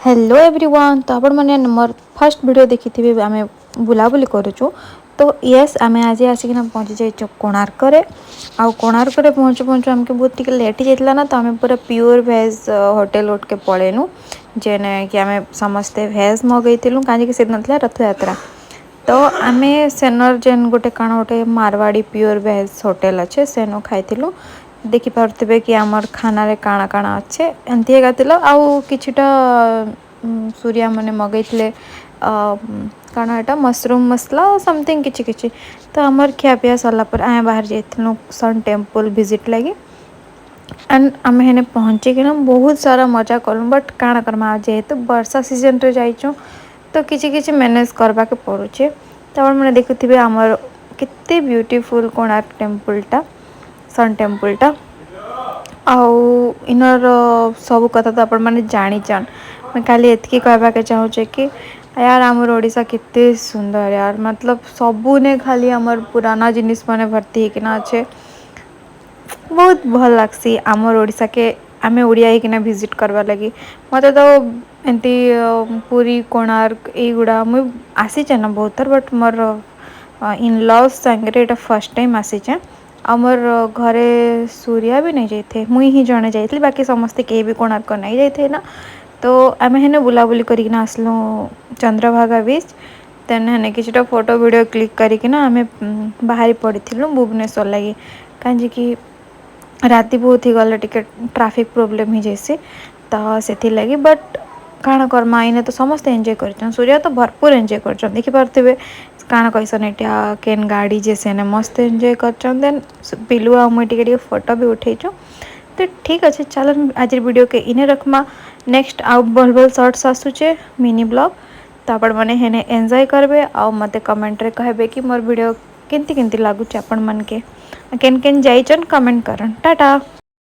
Hello everyone. तो आपण मैंने मोर फर्स्ट वीडियो देखी थी आम बुलाबुली करूँ। तो यस आम आज आसिक पहुँची जाइए कोणार्क आ कोणार्क पहुँचु पहुँचु आमके बहुत टी लेट हो जाता ना। तो आम पूरा प्योर भेज होटेल उठ के पलैनु जेने कि आम समस्ते भेज मगैलु कहीं से दिन रथ यात्रा। तो आम सेनर जेन गोटे कण गोटे मारवाड़ी प्योर भेज होटेल अच्छे सेनु खाइलु। देखिपे कि आमर खाना रे काଣା काଣା अच्छे एमती आउ किछिटा सूर्या मैंने मगैले कण एटा मशरूम मसला समथिंग किछि किछि। तो आमर खियापिया सरलापर आए बाहर जाइलु सन टेम्पल विजिट लगी एंड आम हेने पहुँचिकिना बहुत सारा मजा करूँ। बट काଣା करमा जेहेतु वर्षा सीजन रे जाइछुं तो किछि किछि मैनेज करबा के पड़ुछे। तो मैंने देखुथिबे आमर केते ब्यूटीफुल कोणार्क टेम्पलटा सन टेम्पलटा आउ इनर सब कथा तो आपण मैंने जानीचन। मैं खाली एतकी कहबाके चाहूँचे कि यार आमर ओडिशा केते सुंदर यार। मतलब सबूने खाली आमर पुराना जिनिस माने भर्ती होकिना अच्छे। बहुत भल लगसी आमर ओडिशा के आमे ओडिया होकिना विजिट करवा लगी। मत तो एमती पूरी कोणार्क युड़ा मुझे आसीचे ना बहुत थर। बट मोर इन लॉज संगे फर्स्ट टाइम आसीचे। आमर घरे सूर्या भी नहीं जाइए मुई ही जड़े जाइली बाकी समस्ते कहीं भी कोणार्क नहीं जाइए ना। तो आम हेने बुलाबुली करना आसलु चंद्रभागा बीच। देन हेने किछटा फोटो वीडियो क्लिक करना आम बाहरी पड़ी भुवनेश्वर लगी कहीं कि राति बहुत ही गले टिके ट्रैफिक प्रोब्लेम ही जैसी। तो से लगी बट काण करमा इने तो समस्त एंजॉय कर सूर्या तो भरपूर एंजॉय कर देखिपे काण कैसन एटा केन गाड़ी जे सेने मस्त एंजॉय कर। देन पिलू आ मुई टिके फोटो भी उठेचु। तो ठीक अच्छे चलो आज वीडियो के इने रखमा। नेक्स्ट आउ भल भल शॉर्ट्स आसुचे मिनी ब्लॉग। तो आपण मैंने हेने एंजॉय करबे आ मते कमेंट रे कहबे कि मोर वीडियो केंती केंती लागुचे आपण मन के केन केन जाइचन कमेंट करन टाटा।